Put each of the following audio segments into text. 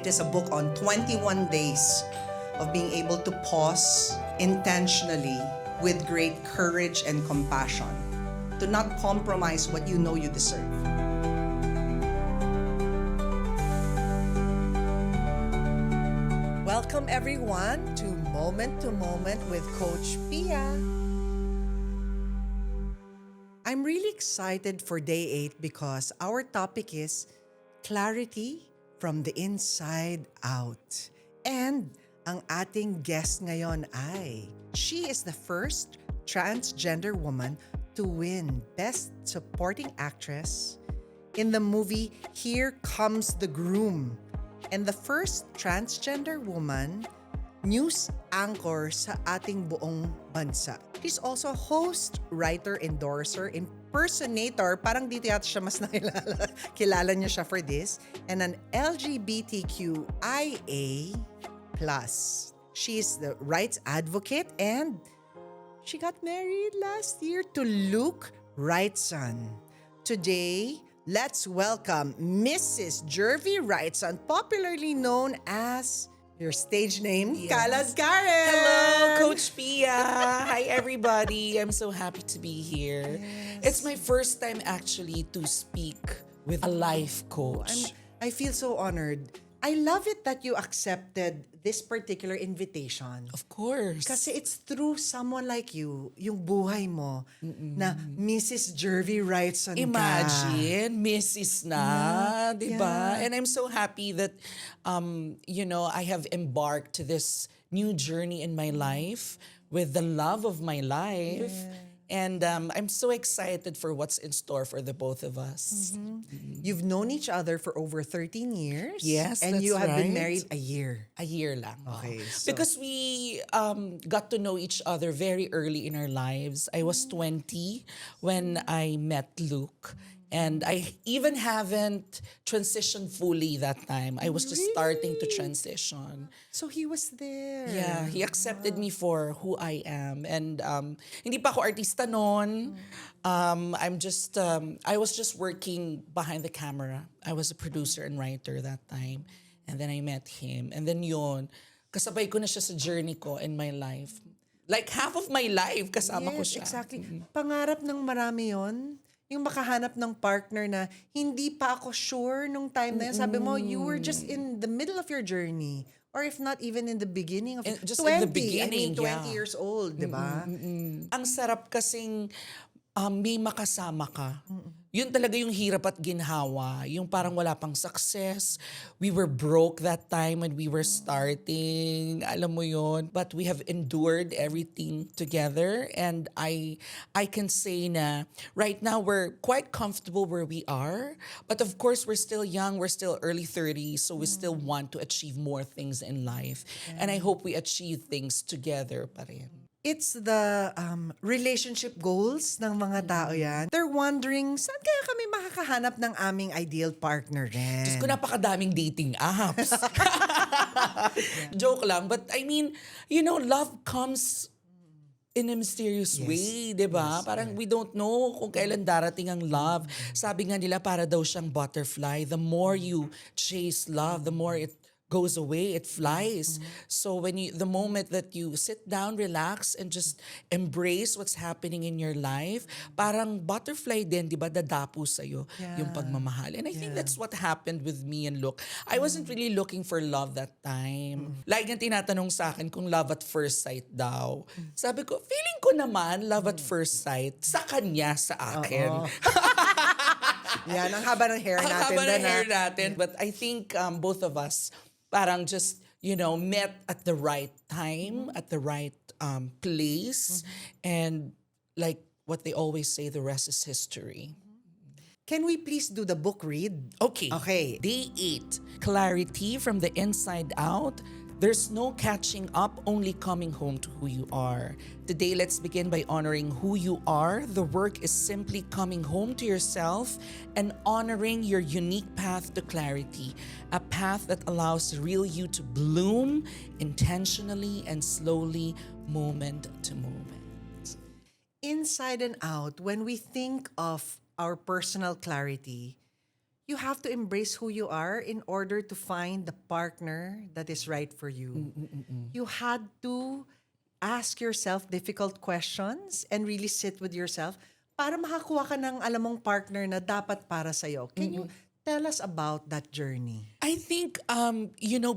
It is a book on 21 days of being able to pause intentionally with great courage and compassion, to not compromise what you know you deserve. Welcome everyone to Moment with Coach Pia. I'm really excited for day 8 because our topic is clarity from the inside out. And ang ating guest ngayon ay, she is the first transgender woman to win Best Supporting Actress in the movie Here Comes the Groom, and the first transgender woman news anchor sa ating buong bansa. She's also a host, writer, endorser, impersonator, parang dito yata siya mas nakilala. Kilala niya siya for this, and an LGBTQIA+. She is the rights advocate and she got married last year to Luke Wrightson. Today, let's welcome Mrs. Jervy Wrightson, popularly known as your stage name, Kalad Karen. Hello, Coach Pia. Hi, everybody. I'm so happy to be here. Yes. It's my first time actually to speak with a life coach. I feel so honored. I love it that you accepted this particular invitation. Of course. Kasi it's through someone like you, yung buhay mo, na Mrs. Jervy Wrightson ka. Imagine, Mrs. na, di ba? yeah. And I'm so happy that, I have embarked to this new journey in my life with the love of my life. Yeah. And I'm so excited for what's in store for the both of us. You've known each other for over 13 years. Yes, And that's you have been right. married a year. A year lang. Okay, Oo. so- Because we got to know each other very early in our lives. I was 20 when I met Luke. And I even haven't transitioned fully that time. I was just starting to transition. So he was there. Yeah, he accepted me for who I am. And hindi pa ako artista noon. I was just working behind the camera. I was a producer and writer that time. And then I met him. And then yun, kasabay ko na siya sa journey ko in my life. Like half of my life, kasama ko Yes, siya. exactly. Pangarap ng marami yon, yung makahanap ng partner na hindi pa ako sure nung time na yun. Sabi mo, you were just in the middle of your journey. Or if not even in the beginning of Just 20. in the beginning, 20 yeah. years old, di ba? Ang sarap kasing may makasama ka. Yun talaga yung hirap at ginhawa. Yung parang wala pang success. We were broke that time when we were starting. Alam mo yun. But we have endured everything together. And I can say na right now we're quite comfortable where we are. But of course, we're still young. We're still early 30s. So we still want to achieve more things in life. And I hope we achieve things together pa rin. It's the relationship goals ng mga tao yan. They're wondering, saan kaya kami makakahanap ng aming ideal partner rin? Diyos ko, napakadaming dating apps. Joke lang. But I mean, love comes in a mysterious way, di ba? Parang we don't know kung kailan darating ang love. Sabi nga nila, para daw siyang butterfly. The more you chase love, the more it goes away, it flies. So the moment that you sit down, relax, and just embrace what's happening in your life, parang butterfly din, di ba, dadapo sa'yo yung pagmamahal. And I think that's what happened with me and Luke. I wasn't really looking for love that time. Like yung tinatanong sa akin kung love at first sight daw. Sabi ko, feeling ko naman love at first sight sa kanya, sa akin. Yan, ang haba ng hair Ang natin. haba ng din, hair natin. But I think both of us parang just, met at the right time, at the right place. And like what they always say, the rest is history. Can we please do the book read? Okay. Okay. Day 8. Clarity from the inside out. There's no catching up, only coming home to who you are. Today, let's begin by honoring who you are. The work is simply coming home to yourself and honoring your unique path to clarity, a path that allows the real you to bloom intentionally and slowly, moment to moment. Inside and out, when we think of our personal clarity, you have to embrace who you are in order to find the partner that is right for you. You had to ask yourself difficult questions and really sit with yourself para makakuha ka ng alam mong partner na dapat para sa'yo. Can you tell us about that journey? I think,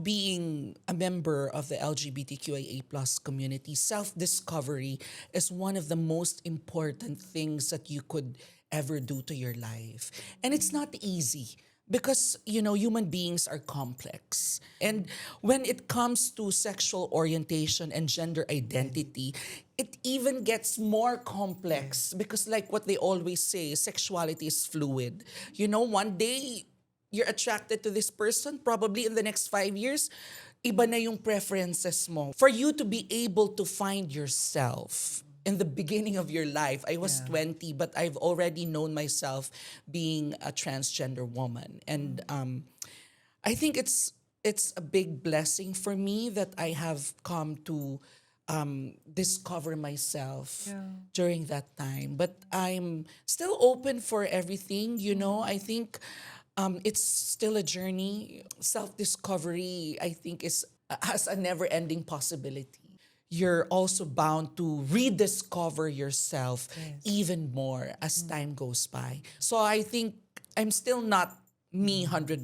being a member of the LGBTQIA plus community, self-discovery is one of the most important things that you could ever do to your life. And it's not easy because, human beings are complex. And when it comes to sexual orientation and gender identity, it even gets more complex because like what they always say, sexuality is fluid. One day, you're attracted to this person, probably in the next 5 years, iba na yung preferences mo. For you to be able to find yourself in the beginning of your life, I was 20, but I've already known myself being a transgender woman. And I think it's a big blessing for me that I have come to discover myself during that time. But I'm still open for everything, I think it's still a journey. Self-discovery, I think, has a never-ending possibility. You're also bound to rediscover yourself even more as time goes by. So I think I'm still not me 100%.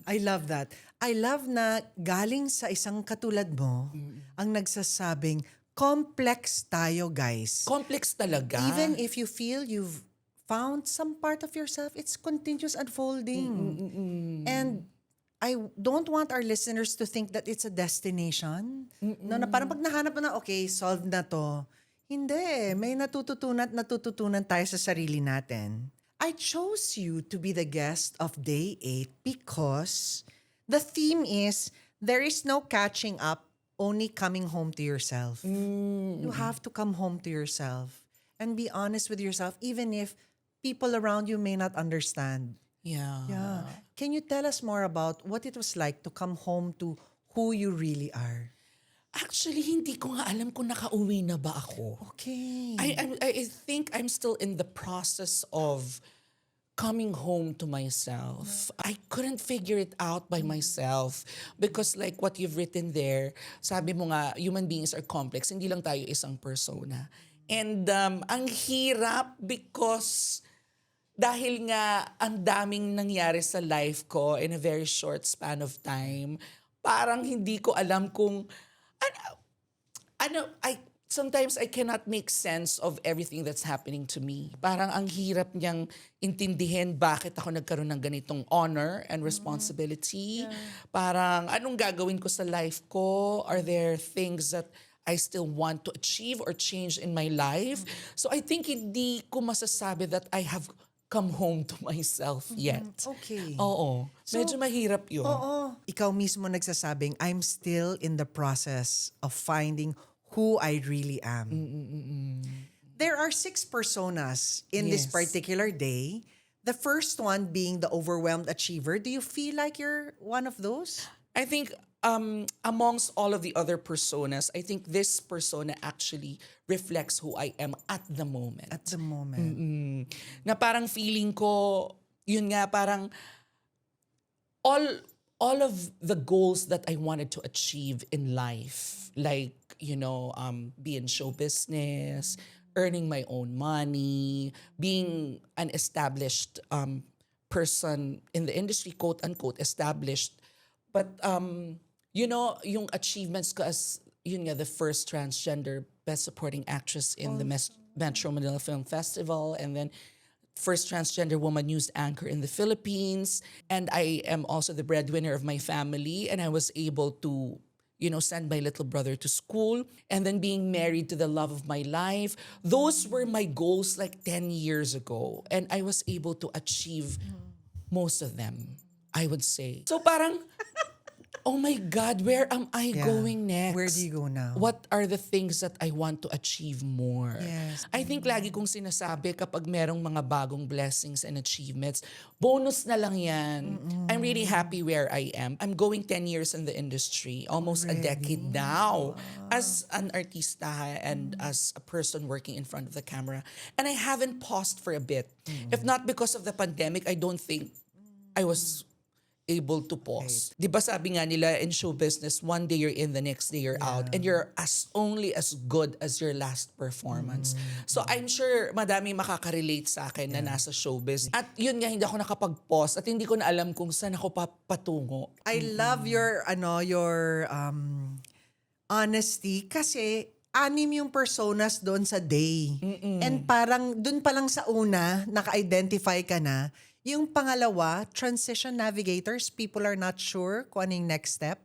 I love that. I love na galing sa isang katulad mo ang nagsasabing complex tayo, guys. Complex talaga. Even if you feel you've found some part of yourself, it's continuous unfolding. And I don't want our listeners to think that it's a destination. No, na parang pag nahanap mo na, okay, solved na to. Hindi. May natututunan tayo sa sarili natin. I chose you to be the guest of Day 8 because the theme is, there is no catching up, only coming home to yourself. You have to come home to yourself and be honest with yourself, even if people around you may not understand. Yeah. Can you tell us more about what it was like to come home to who you really are? Actually, hindi ko nga alam kung nakauwi na ba ako. Okay. I think I'm still in the process of coming home to myself. I couldn't figure it out by myself because like what you've written there, sabi mo nga, human beings are complex. Hindi lang tayo isang persona. And ang hirap because dahil nga ang daming nangyari sa life ko in a very short span of time, parang hindi ko alam kung sometimes I cannot make sense of everything that's happening to me. Parang ang hirap niyang intindihin bakit ako nagkaroon ng ganitong honor and responsibility. Parang anong gagawin ko sa life ko? Are there things that I still want to achieve or change in my life? So I think hindi ko masasabi that I have come home to myself yet. Okay. Oo. Medyo mahirap yun. Oo. Ikaw mismo nagsasabing, I'm still in the process of finding who I really am. There are 6 personas in this Yes. particular day. The first one being the overwhelmed achiever. Do you feel like you're one of those? I think amongst all of the other personas, I think this persona actually reflects who I am at the moment. At the moment. Na parang feeling ko, yun nga, parang all of the goals that I wanted to achieve in life, like, be in show business, earning my own money, being an established person in the industry, quote unquote, established. But, yung achievements ko as, the first transgender best supporting actress in the Metro Manila Film Festival, and then first transgender woman news anchor in the Philippines. And I am also the breadwinner of my family, and I was able to, send my little brother to school, and then being married to the love of my life. Those were my goals like 10 years ago, and I was able to achieve most of them, I would say. So parang, oh my God, where am I going next? Where do you go now? What are the things that I want to achieve more? Yes. I think lagi kong sinasabi kapag merong mga bagong blessings and achievements, bonus na lang yan. I'm really happy where I am. I'm going 10 years in the industry, almost a decade now, as an artista and as a person working in front of the camera. And I haven't paused for a bit. If not because of the pandemic, I don't think I was able to pause. Di ba sabi nga nila in show business, one day you're in, the next day you're out. And you're only as good as your last performance. So I'm sure madami makaka-relate sa akin na nasa showbiz. At yun nga, hindi ako nakapag-pause at hindi ko na alam kung saan ako patungo. I love your honesty kasi anim yung personas doon sa day. And parang doon pa lang sa una, naka-identify ka na. Yung pangalawa, transition navigators, people are not sure kung anong next step.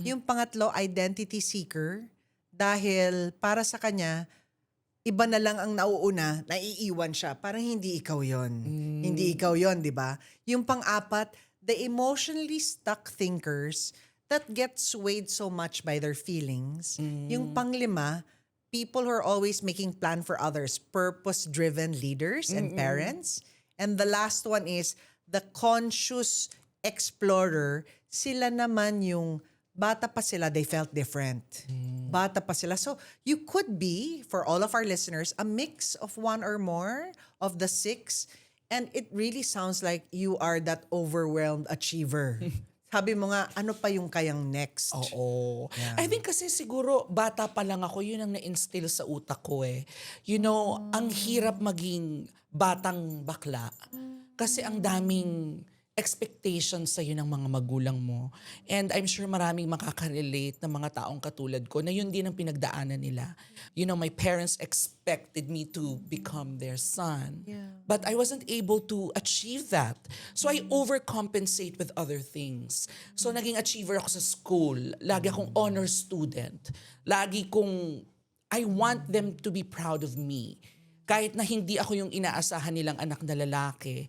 Yung pangatlo, identity seeker. Dahil para sa kanya, iba na lang ang nauuna, naiiwan siya. Parang hindi ikaw yon. Hindi ikaw yon, di ba? Yung pang-apat, the emotionally stuck thinkers that get swayed so much by their feelings. Yung panglima, people who are always making plan for others, purpose-driven leaders and parents. And the last one is the conscious explorer. Sila naman yung bata pa sila, they felt different. Bata pa sila. So you could be, for all of our listeners, a mix of one or more of the six. And it really sounds like you are that overwhelmed achiever. Sabi mo nga, ano pa yung kayang next? Oo. I think kasi siguro bata pa lang ako, yun ang na-instill sa utak ko eh. You know, ang hirap maging batang bakla. Kasi ang daming expectations sa'yo ng mga magulang mo. And I'm sure maraming makaka-relate na mga taong katulad ko na yun din ang pinagdaanan nila. You know, my parents expected me to become their son. But I wasn't able to achieve that. So I overcompensate with other things. So naging achiever ako sa school. Lagi akong honor student. Lagi kong, I want them to be proud of me. Kahit na hindi ako yung inaasahan nilang anak na lalaki,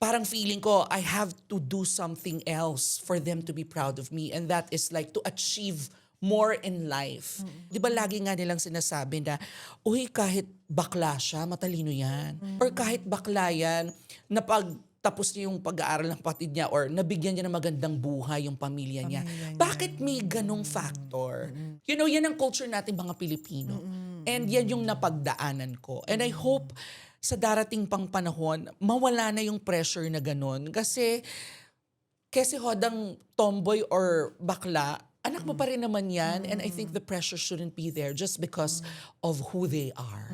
parang feeling ko, I have to do something else for them to be proud of me. And that is like to achieve more in life. Di ba lagi nga nilang sinasabi na, uy, kahit bakla siya, matalino yan. Or kahit bakla yan, na pag tapos niya yung pag-aaral ng kapatid niya or nabigyan niya ng magandang buhay yung pamilya niya. Bakit may ganong factor? You know, yan ang culture natin mga Pilipino. And yan yung napagdaanan ko. And I hope sa darating pang panahon, mawala na yung pressure na ganon. Kasi hodang tomboy or bakla, anak mo pa rin naman yan. And I think the pressure shouldn't be there just because of who they are.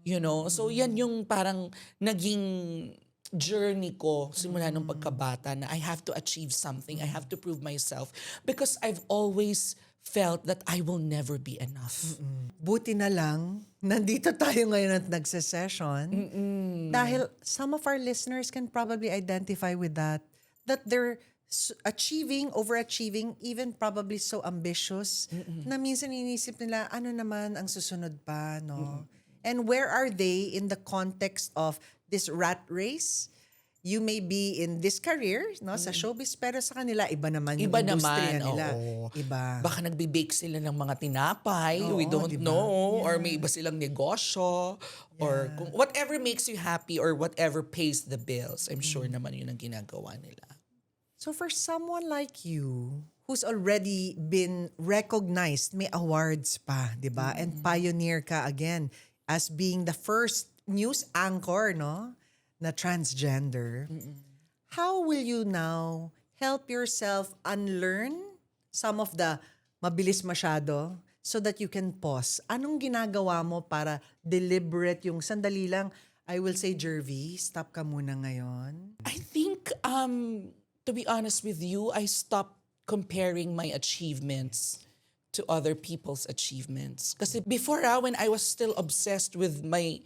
You know? So yan yung parang naging journey ko simula nung pagkabata na I have to achieve something. I have to prove myself. Because I've always felt that I will never be enough. Buti na lang, nandito tayo ngayon at nagse-session. Dahil some of our listeners can probably identify with that. That they're achieving, overachieving, even probably so ambitious na minsan inisip nila, ano naman ang susunod pa, no? And where are they in the context of this rat race? You may be in this career, no, sa showbiz, pero sa kanila, iba naman yung Iba industriya naman, nila. oo. Iba. Baka nagbe-bake sila ng mga tinapay, Oo, we don't diba? know. Or may iba silang negosyo. Or whatever makes you happy or whatever pays the bills. I'm sure naman yun ang ginagawa nila. So for someone like you, who's already been recognized, may awards pa, di ba? And pioneer ka again as being the first news anchor, no? Na transgender. How will you now help yourself unlearn some of the mabilis masyado so that you can pause? Anong ginagawa mo para deliberate yung sandali lang, I will say, Jervy, stop ka muna ngayon? I think, to be honest with you, I stopped comparing my achievements to other people's achievements. Kasi before, when I was still obsessed with my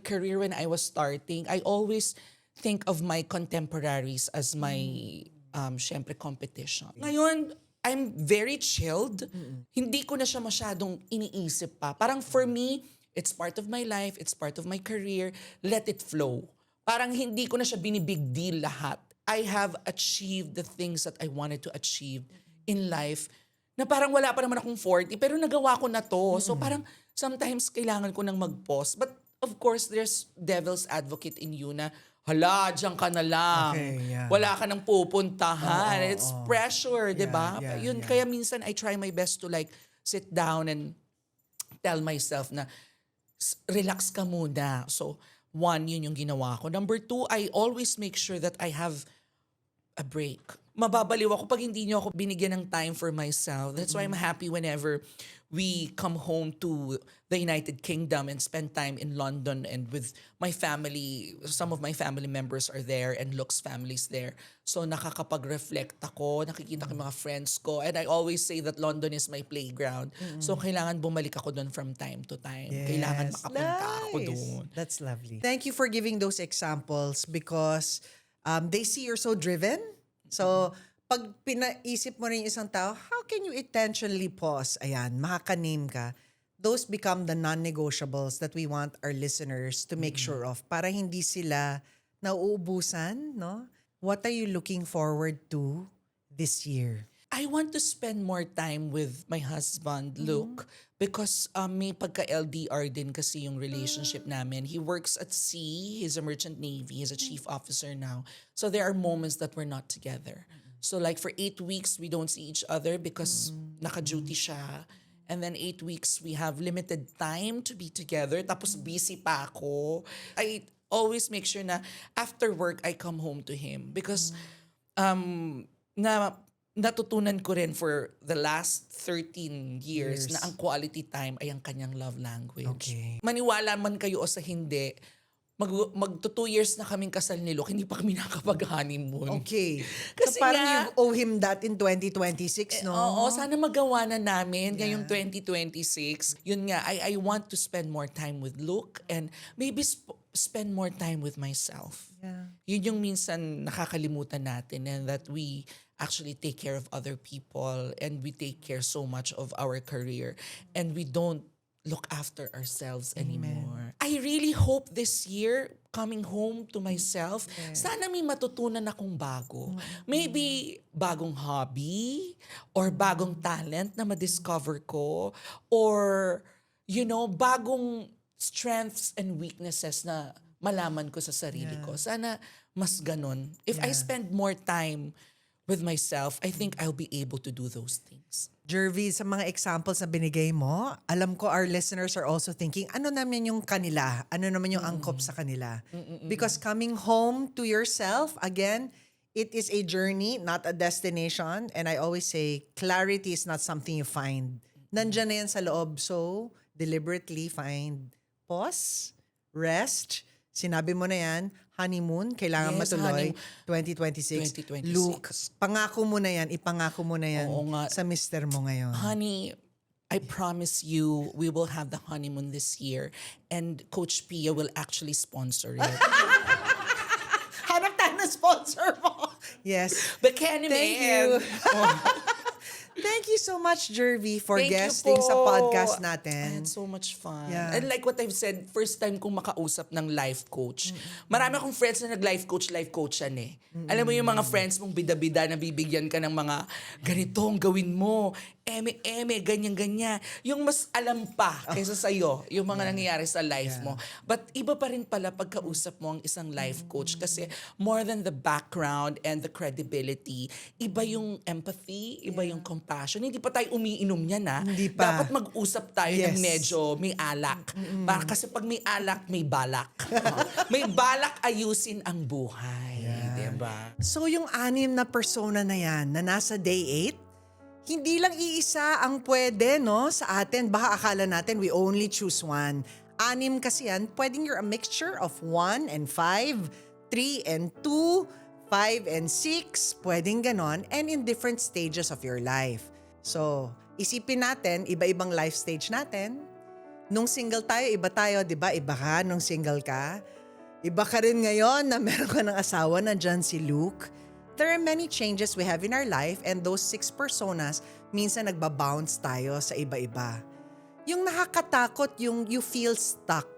career when I was starting, I always think of my contemporaries as my, syempre, competition. Ngayon, I'm very chilled. Hindi ko na siya masyadong iniisip pa. Parang for me, it's part of my life, it's part of my career, let it flow. Parang hindi ko na siya binibig deal lahat. I have achieved the things that I wanted to achieve in life na parang wala pa naman akong 40, pero nagawa ko na to. So parang sometimes kailangan ko nang mag-pause. But of course, there's devil's advocate in you na, hala, diyan ka na lang. Okay, yeah. Wala ka nang pupuntahan. It's oo. pressure, di ba? yeah, Yun, yeah. kaya minsan I try my best to like sit down and tell myself na, relax ka muna. So, one, yun yung ginawa ko. Number two, I always make sure that I have a break. Mababaliw ako pag hindi niyo ako binigyan ng time for myself. That's why I'm happy whenever we come home to the United Kingdom and spend time in London and with my family. Some of my family members are there and Luke's family's there. So nakakapag-reflect ako, nakikita ko yung mga friends ko. And I always say that London is my playground. So kailangan bumalik ako doon from time to time. Kailangan makapunta ako doon. That's lovely. Thank you for giving those examples because they see you're so driven. So, pag pinaisip mo rin yung isang tao, how can you intentionally pause? Ayan, makaka-name ka. Those become the non-negotiables that we want our listeners to make sure of para hindi sila nauubusan, no? What are you looking forward to this year? I want to spend more time with my husband, Luke, because may pagka-LDR din kasi yung relationship namin. He works at sea. He's a merchant navy. He's a chief officer now. So there are moments that we're not together. So like for 8 weeks, we don't see each other because naka-duty siya. And then 8 weeks, we have limited time to be together. Tapos busy pa ako. I always make sure na after work, I come home to him. Because natutunan ko rin for the last 13 years na ang quality time ay ang kanyang love language. Okay. Maniwala man kayo o sa hindi, magto 2 years na kaming kasal ni Luke, hindi pa kami nakapag-honeymoon. Okay. Kasi so parang nga, you owe him that in 2026, no? Oo, sana magawa na namin ngayong 2026. Yun nga, I want to spend more time with Luke and maybe spend more time with myself. Yeah. Yun yung minsan nakakalimutan natin and that we actually take care of other people and we take care so much of our career and we don't look after ourselves anymore. I really hope this year, coming home to myself, sana may matutunan akong bago. Maybe bagong hobby or bagong talent na ma-discover ko or, bagong strengths and weaknesses na malaman ko sa sarili ko. Sana mas ganon. If I spend more time with myself, I think I'll be able to do those things. Jervy, sa mga examples na binigay mo, alam ko our listeners are also thinking, ano naman yung kanila? Ano naman yung angkop sa kanila? Because coming home to yourself, again, it is a journey, not a destination. And I always say, clarity is not something you find. Nandyan na yan sa loob. So, deliberately find pause, rest. Sinabi mo na yan, honeymoon, kailangan Yes, matuloy, 2026. 2026. Luke, pangako mo na yan, ipangako mo na yan Oo nga. sa mister mo ngayon. Honey, I promise you, we will have the honeymoon this year and Coach Pia will actually sponsor it. Hanap tayo ng sponsor mo. Yes. Bikini Thank Man. you. Thank you so much, Jervy, for Thank you guesting sa po. podcast I natin. had so much fun. Yeah. And like what I've said, first time kong makausap ng life coach. Marami akong friends na life coachan eh. Alam mo yung mga friends mong bida-bida na bibigyan ka ng mga ganito ang gawin mo. Eme, ganyan-ganyan. Yung mas alam pa kaysa sa'yo, yung mga nangyayari sa life mo. But iba pa rin pala pagkausap mo ang isang life coach kasi more than the background and the credibility, iba yung empathy, iba yung compassion. Hindi pa tayo umiinom niyan na. Hindi pa. Dapat mag-usap tayo ng medyo may alak. Para kasi pag may alak, may balak. May balak ayusin ang buhay. Diba? So yung 6 na persona na yan na nasa day 8, hindi lang iisa ang pwede, no? Sa atin, baka akala natin we only choose one. 6 kasi yan, pwedeng you're a mixture of 1 and 5, 3 and 2, 5 and 6, pwedeng ganon, and in different stages of your life. So, isipin natin, iba-ibang life stage natin. Nung single tayo, iba tayo, di ba? Iba ka nung single ka. Iba ka rin ngayon na meron ka ng asawa na dyan si Luke. There are many changes we have in our life and those 6 personas, minsan nagbabounce tayo sa iba-iba. Yung nakakatakot, yung you feel stuck.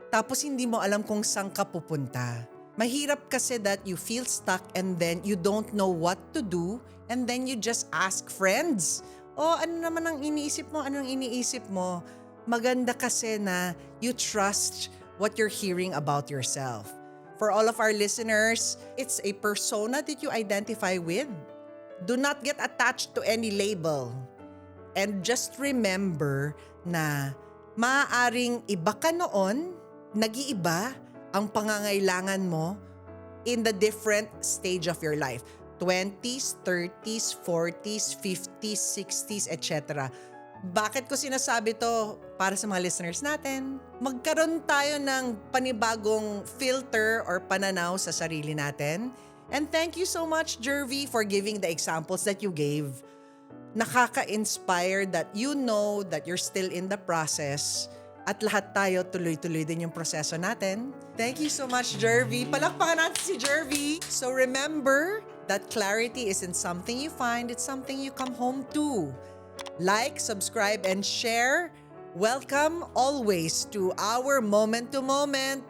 Tapos hindi mo alam kung saan ka pupunta. Mahirap kasi that you feel stuck and then you don't know what to do and then you just ask friends. O ano naman ang iniisip mo? Anong iniisip mo? Maganda kasi na you trust what you're hearing about yourself. For all of our listeners, it's a persona that you identify with. Do not get attached to any label. And just remember na maaaring iba ka noon, nag-iiba ang pangangailangan mo in the different stage of your life. 20s, 30s, 40s, 50s, 60s, etc. Bakit ko sinasabi to para sa mga listeners natin? Magkaroon tayo ng panibagong filter or pananaw sa sarili natin. And thank you so much, Jervy, for giving the examples that you gave. Nakaka-inspire that you know that you're still in the process at lahat tayo tuloy-tuloy din yung proseso natin. Thank you so much, Jervy. Palakpakan natin si Jervy. So remember that clarity isn't something you find, it's something you come home to. Like, subscribe, and share. Welcome always to our Moment to Moment.